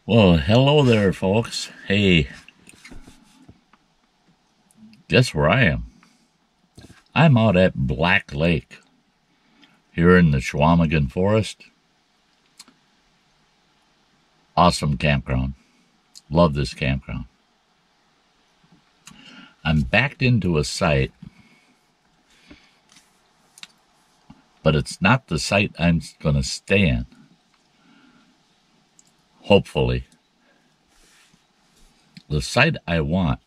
Well, hello there, folks. Hey, guess where I am? I'm out at Black Lake, here in the Chequamegon Forest. Awesome campground. Love this campground. I'm backed into a site, but it's not the site I'm going to stay in. Hopefully. The site I want,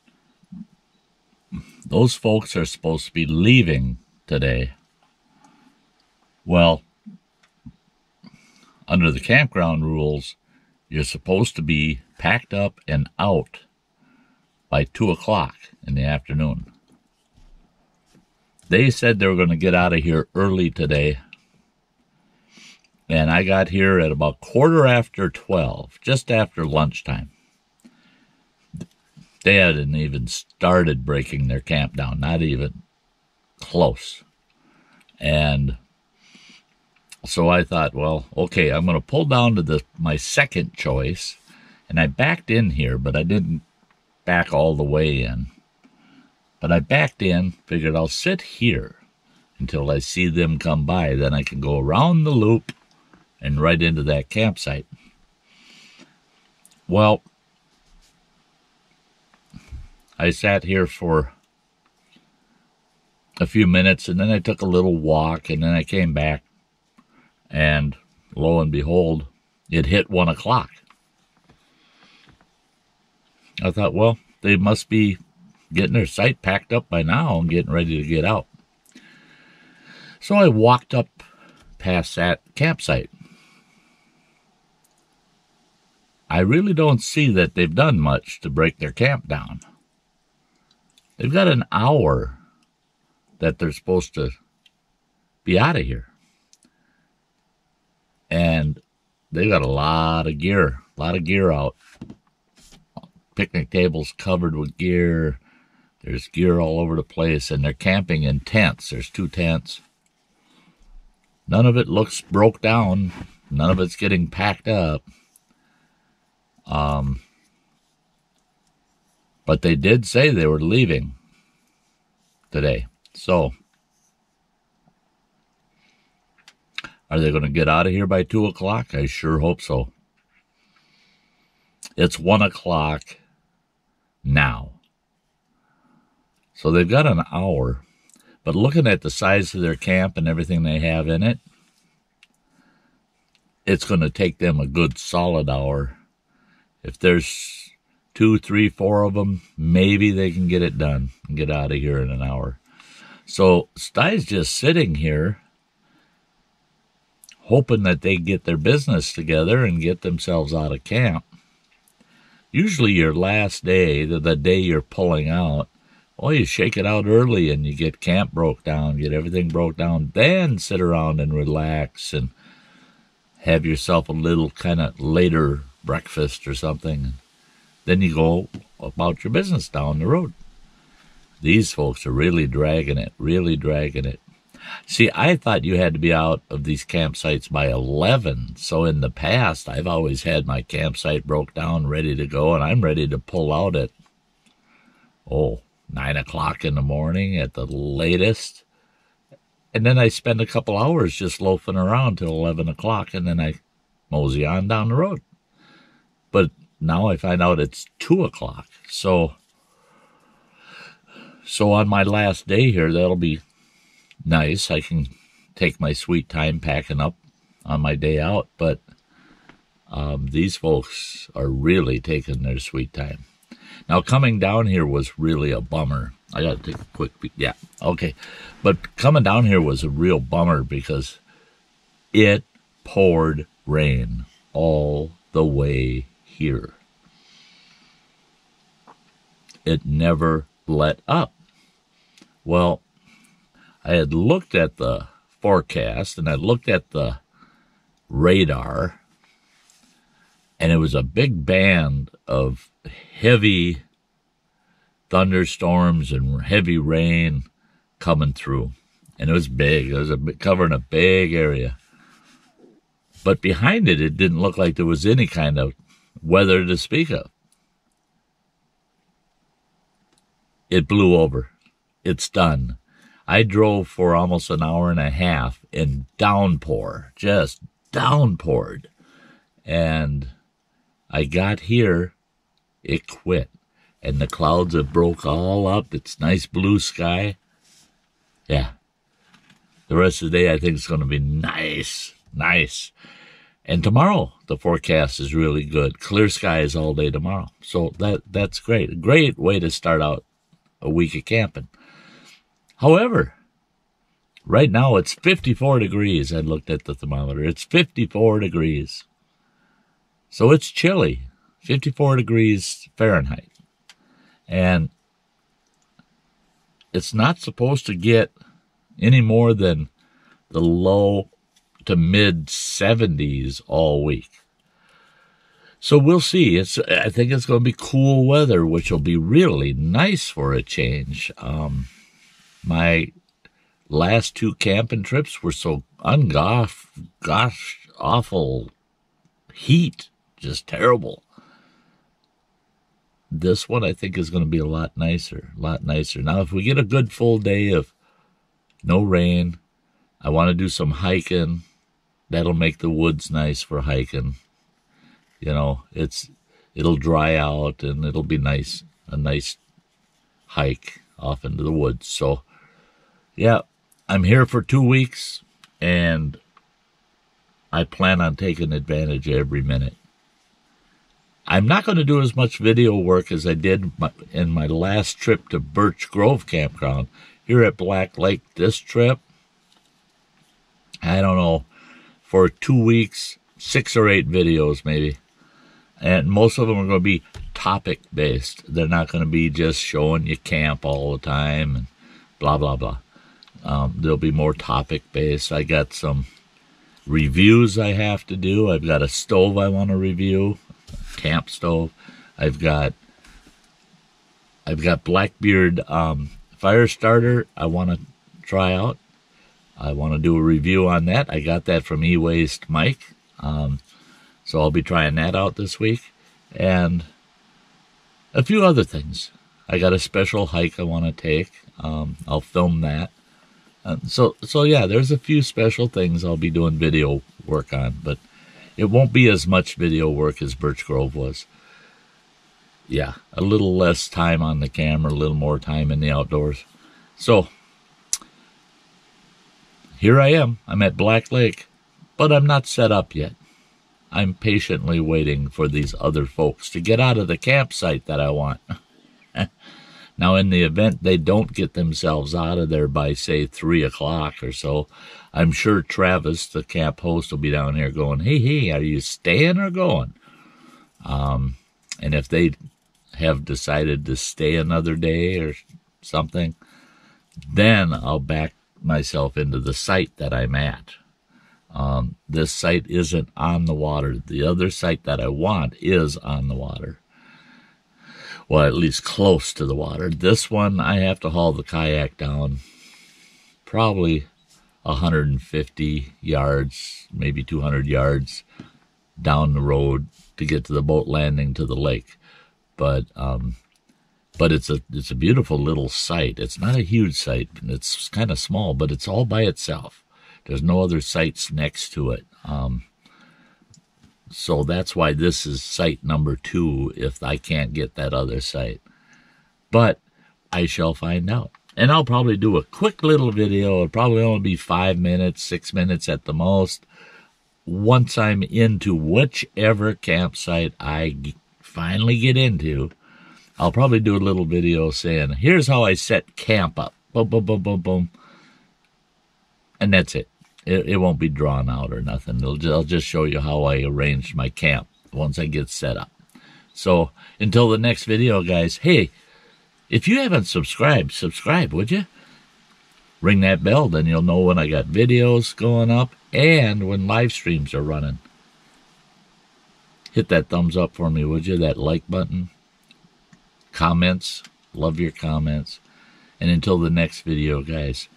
those folks are supposed to be leaving today. Well, under the campground rules, you're supposed to be packed up and out by 2 o'clock in the afternoon. They said they were going to get out of here early today, and I got here at about 12:15, just after lunchtime. They hadn't even started breaking their camp down, not even close. And so I thought, well, okay, I'm going to pull down to my second choice, and I backed in here, but I didn't back all the way in. But I backed in, figured I'll sit here until I see them come by, then I can go around the loop and right into that campsite. Well, I sat here for a few minutes, and then I took a little walk, and then I came back, and lo and behold, it hit 1 o'clock. I thought, well, they must be getting their site packed up by now and getting ready to get out. So I walked up past that campsite. I really don't see that they've done much to break their camp down. They've got an hour that they're supposed to be out of here. And they got a lot of gear out. Picnic tables covered with gear. There's gear all over the place, and they're camping in tents. There's 2 tents. None of it looks broke down. None of it's getting packed up. But they did say they were leaving today. So, are they going to get out of here by 2 o'clock? I sure hope so. It's 1 o'clock now. So they've got an hour. But looking at the size of their camp and everything they have in it, it's going to take them a good solid hour. If there's 2, 3, 4 of them, maybe they can get it done and get out of here in an hour. So Sty's just sitting here hoping that they get their business together and get themselves out of camp. Usually your last day, the day you're pulling out, well, you shake it out early and you get camp broke down, get everything broke down, then sit around and relax and have yourself a little kind of later breakfast or something. Then you go about your business down the road. These folks are really dragging it, really dragging it. See, I thought you had to be out of these campsites by 11. So in the past, I've always had my campsite broke down, ready to go, and I'm ready to pull out at, 9 o'clock in the morning at the latest. And then I spend a couple hours just loafing around till 11 o'clock, and then I mosey on down the road. But now I find out it's 2 o'clock. So on my last day here, that'll be nice. I can take my sweet time packing up on my day out. But these folks are really taking their sweet time. Now, coming down here was really a bummer. I got to take a quick peek. Yeah, okay. But coming down here was a real bummer because it poured rain all the way here. It never let up. Well, I had looked at the forecast and I looked at the radar, and it was a big band of heavy thunderstorms and heavy rain coming through. And it was big. It was covering a big area. But behind it, it didn't look like there was any kind of weather to speak of. It blew over. It's done. I drove for almost an hour and a half in downpour, just downpoured. And I got here, it quit. And the clouds have broke all up. It's nice blue sky. Yeah. The rest of the day I think it's going to be nice, nice. And tomorrow the forecast is really good. Clear skies all day tomorrow. So that's great. A great way to start out a week of camping. However, right now it's 54 degrees. I looked at the thermometer. It's 54 degrees. So it's chilly. 54 degrees Fahrenheit. And it's not supposed to get any more than the low to mid 70s all week. So we'll see. I think it's going to be cool weather, which will be really nice for a change. My last 2 camping trips were so awful heat, just terrible. This one I think is going to be a lot nicer, Now, if we get a good full day of no rain, I want to do some hiking. That'll make the woods nice for hiking. You know, it'll dry out and it'll be nice, a nice hike off into the woods. So, yeah, I'm here for 2 weeks, and I plan on taking advantage of every minute. I'm not going to do as much video work as I did in my last trip to Birch Grove Campground. Here at Black Lake, this trip, I don't know, for 2 weeks, 6 or 8 videos maybe. And most of them are going to be topic-based. They're not going to be just showing you camp all the time and blah, blah, blah. There'll be more topic-based. I got some reviews I have to do. I've got a stove I want to review, a camp stove. I've got Blackbeard fire starter I want to try out. I want to do a review on that. I got that from E-Waste Mike. So I'll be trying that out this week. And a few other things. I got a special hike I want to take. I'll film that. So yeah, there's a few special things I'll be doing video work on. But it won't be as much video work as Birch Grove was. Yeah, a little less time on the camera, a little more time in the outdoors. So here I am. I'm at Black Lake. But I'm not set up yet. I'm patiently waiting for these other folks to get out of the campsite that I want. Now, in the event they don't get themselves out of there by, say, 3 o'clock or so, I'm sure Travis, the camp host, will be down here going, hey, are you staying or going? And if they have decided to stay another day or something, then I'll back myself into the site that I'm at. This site isn't on the water. The other site that I want is on the water. Well, at least close to the water. This one, I have to haul the kayak down probably 150 yards, maybe 200 yards down the road to get to the boat landing to the lake. But it's a beautiful little site. It's not a huge site. It's kind of small, but it's all by itself. There's no other sites next to it. So that's why this is site number 2 if I can't get that other site. But I shall find out. And I'll probably do a quick little video. It'll probably only be 5 minutes, 6 minutes at the most. Once I'm into whichever campsite I finally get into, I'll probably do a little video saying, here's how I set camp up. Boom, boom, boom, boom, boom. And that's it. It won't be drawn out or nothing. I'll just show you how I arranged my camp once I get set up. So until the next video, guys, hey, if you haven't subscribed, subscribe, would you? Ring that bell, then you'll know when I got videos going up and when live streams are running. Hit that thumbs up for me, would you? That like button. Comments. Love your comments. And until the next video, guys,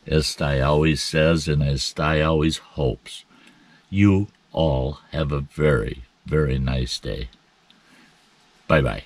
as Sty always says and as Sty always hopes, you all have a very, very nice day. Bye-bye.